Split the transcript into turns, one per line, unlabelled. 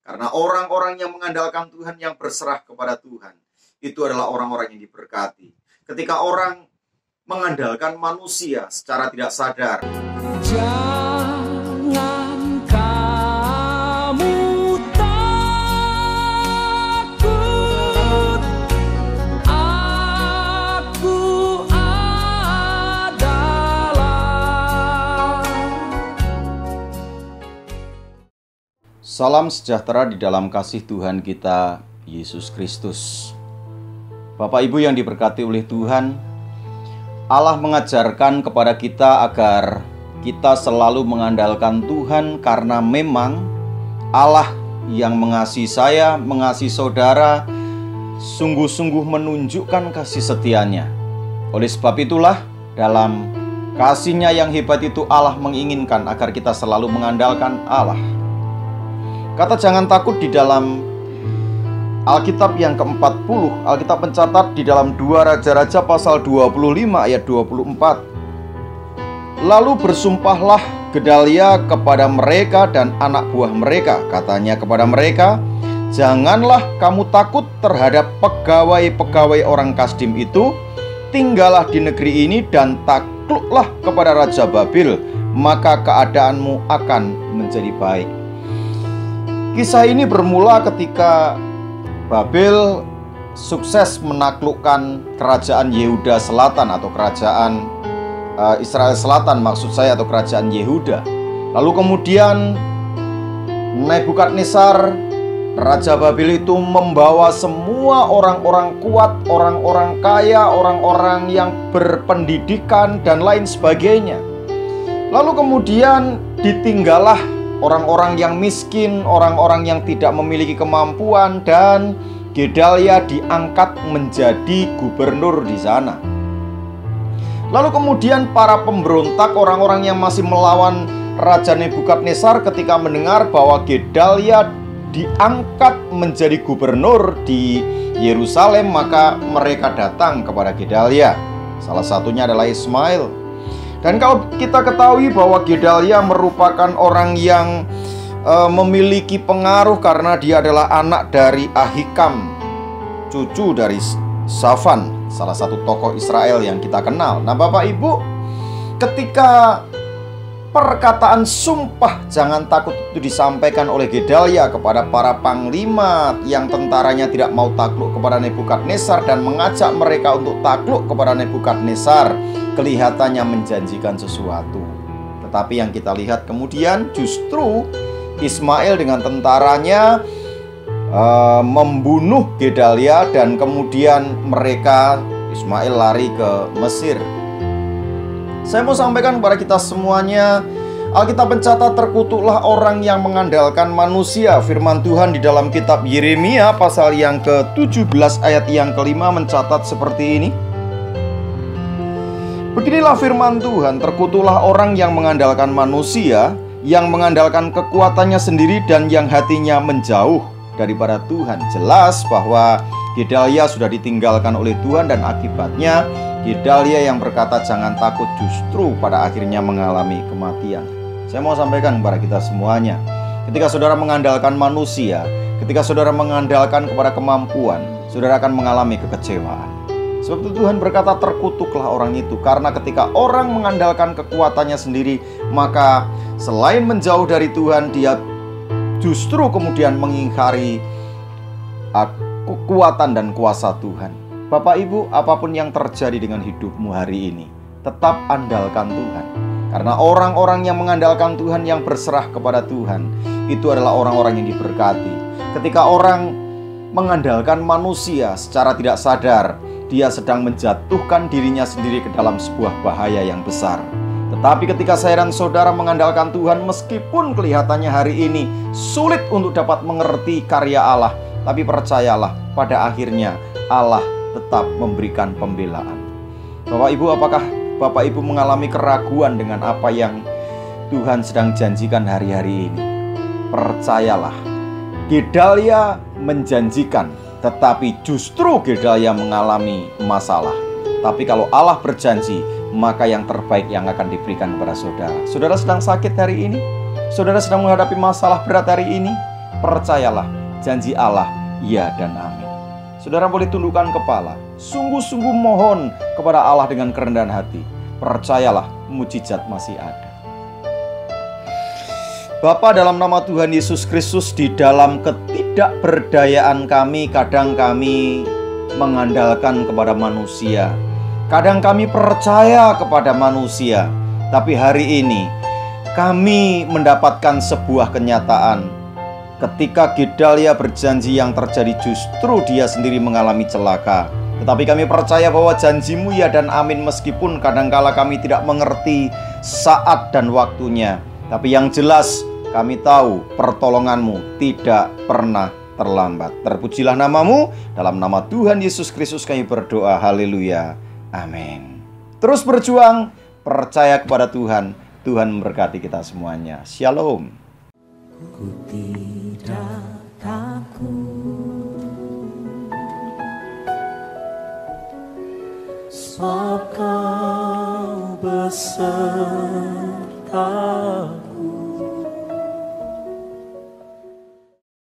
Karena orang-orang yang mengandalkan Tuhan, yang berserah kepada Tuhan, itu adalah orang-orang yang diberkati. Ketika orang mengandalkan manusia secara tidak sadar,
jangan kamu takut, aku adalah.
Salam sejahtera di dalam kasih Tuhan kita Yesus Kristus. Bapak Ibu yang diberkati oleh Tuhan, Allah mengajarkan kepada kita agar kita selalu mengandalkan Tuhan, karena memang Allah yang mengasihi saya, mengasihi saudara, sungguh-sungguh menunjukkan kasih setianya. Oleh sebab itulah, dalam kasih-Nya yang hebat itu, Allah menginginkan agar kita selalu mengandalkan Allah. Kata jangan takut di dalam Alkitab yang ke-40, Alkitab mencatat di dalam 2 Raja-Raja pasal 25 ayat 24. Lalu bersumpahlah Gedalia kepada mereka dan anak buah mereka. Katanya kepada mereka, janganlah kamu takut terhadap pegawai-pegawai orang Kasdim itu. Tinggallah di negeri ini dan takluklah kepada Raja Babil, maka keadaanmu akan menjadi baik. Kisah ini bermula ketika Babel sukses menaklukkan kerajaan Yehuda Selatan atau kerajaan Israel Selatan maksud saya, atau kerajaan Yehuda. Lalu kemudian Nebukadnezar, Raja Babel itu membawa semua orang-orang kuat, orang-orang kaya, orang-orang yang berpendidikan dan lain sebagainya. Lalu kemudian ditinggallah orang-orang yang miskin, orang-orang yang tidak memiliki kemampuan, dan Gedalia diangkat menjadi gubernur di sana. Lalu kemudian para pemberontak, orang-orang yang masih melawan Raja Nebukadnezar, ketika mendengar bahwa Gedalia diangkat menjadi gubernur di Yerusalem, maka mereka datang kepada Gedalia. Salah satunya adalah Ismail. Dan kalau kita ketahui bahwa Gedalia merupakan orang yang memiliki pengaruh karena dia adalah anak dari Ahikam, cucu dari Safan, salah satu tokoh Israel yang kita kenal. Nah Bapak Ibu, ketika perkataan sumpah jangan takut itu disampaikan oleh Gedalia kepada para panglima yang tentaranya tidak mau takluk kepada Nebukadnezar dan mengajak mereka untuk takluk kepada Nebukadnezar, kelihatannya menjanjikan sesuatu. Tetapi yang kita lihat kemudian justru Ismail dengan tentaranya membunuh Gedalia, dan kemudian mereka, Ismail lari ke Mesir. Saya mau sampaikan kepada kita semuanya, Alkitab mencatat terkutuklah orang yang mengandalkan manusia. Firman Tuhan di dalam kitab Yeremia pasal yang ke-17 ayat yang ke-5 mencatat seperti ini. Beginilah firman Tuhan, terkutuklah orang yang mengandalkan manusia, yang mengandalkan kekuatannya sendiri dan yang hatinya menjauh daripada Tuhan. Jelas bahwa Gedalia sudah ditinggalkan oleh Tuhan, dan akibatnya Gedalia yang berkata jangan takut justru pada akhirnya mengalami kematian. Saya mau sampaikan kepada kita semuanya, ketika saudara mengandalkan manusia, ketika saudara mengandalkan kepada kemampuan, saudara akan mengalami kekecewaan. Sebab itu Tuhan berkata terkutuklah orang itu, karena ketika orang mengandalkan kekuatannya sendiri, maka selain menjauh dari Tuhan, dia justru kemudian mengingkari kekuatan dan kuasa Tuhan. Bapak Ibu, apapun yang terjadi dengan hidupmu hari ini, tetap andalkan Tuhan. Karena orang-orang yang mengandalkan Tuhan, yang berserah kepada Tuhan, itu adalah orang-orang yang diberkati. Ketika orang mengandalkan manusia secara tidak sadar, dia sedang menjatuhkan dirinya sendiri ke dalam sebuah bahaya yang besar. Tetapi ketika saya dan saudara mengandalkan Tuhan, meskipun kelihatannya hari ini sulit untuk dapat mengerti karya Allah, tapi percayalah, pada akhirnya Allah tetap memberikan pembelaan. Bapak Ibu, apakah Bapak Ibu mengalami keraguan dengan apa yang Tuhan sedang janjikan hari-hari ini? Percayalah, Gedalia menjanjikan, tetapi justru Gedalia mengalami masalah. Tapi kalau Allah berjanji, maka yang terbaik yang akan diberikan kepada saudara. Saudara sedang sakit hari ini? Saudara sedang menghadapi masalah berat hari ini? Percayalah, janji Allah, ya dan amin. Saudara boleh tundukkan kepala, sungguh-sungguh mohon kepada Allah dengan kerendahan hati. Percayalah, mujizat masih ada. Bapa, dalam nama Tuhan Yesus Kristus, di dalam ketidakberdayaan kami, kadang kami mengandalkan kepada manusia, kadang kami percaya kepada manusia. Tapi hari ini kami mendapatkan sebuah kenyataan. Ketika Gedalia berjanji, yang terjadi justru dia sendiri mengalami celaka. Tetapi kami percaya bahwa janjimu ya dan amin, meskipun kadangkala kami tidak mengerti saat dan waktunya. Tapi yang jelas kami tahu pertolonganmu tidak pernah terlambat. Terpujilah namamu, dalam nama Tuhan Yesus Kristus kami berdoa, haleluya, amin. Terus berjuang, percaya kepada Tuhan. Tuhan memberkati kita semuanya. Shalom.
Ku tidak takut, sebab Kau besertaku.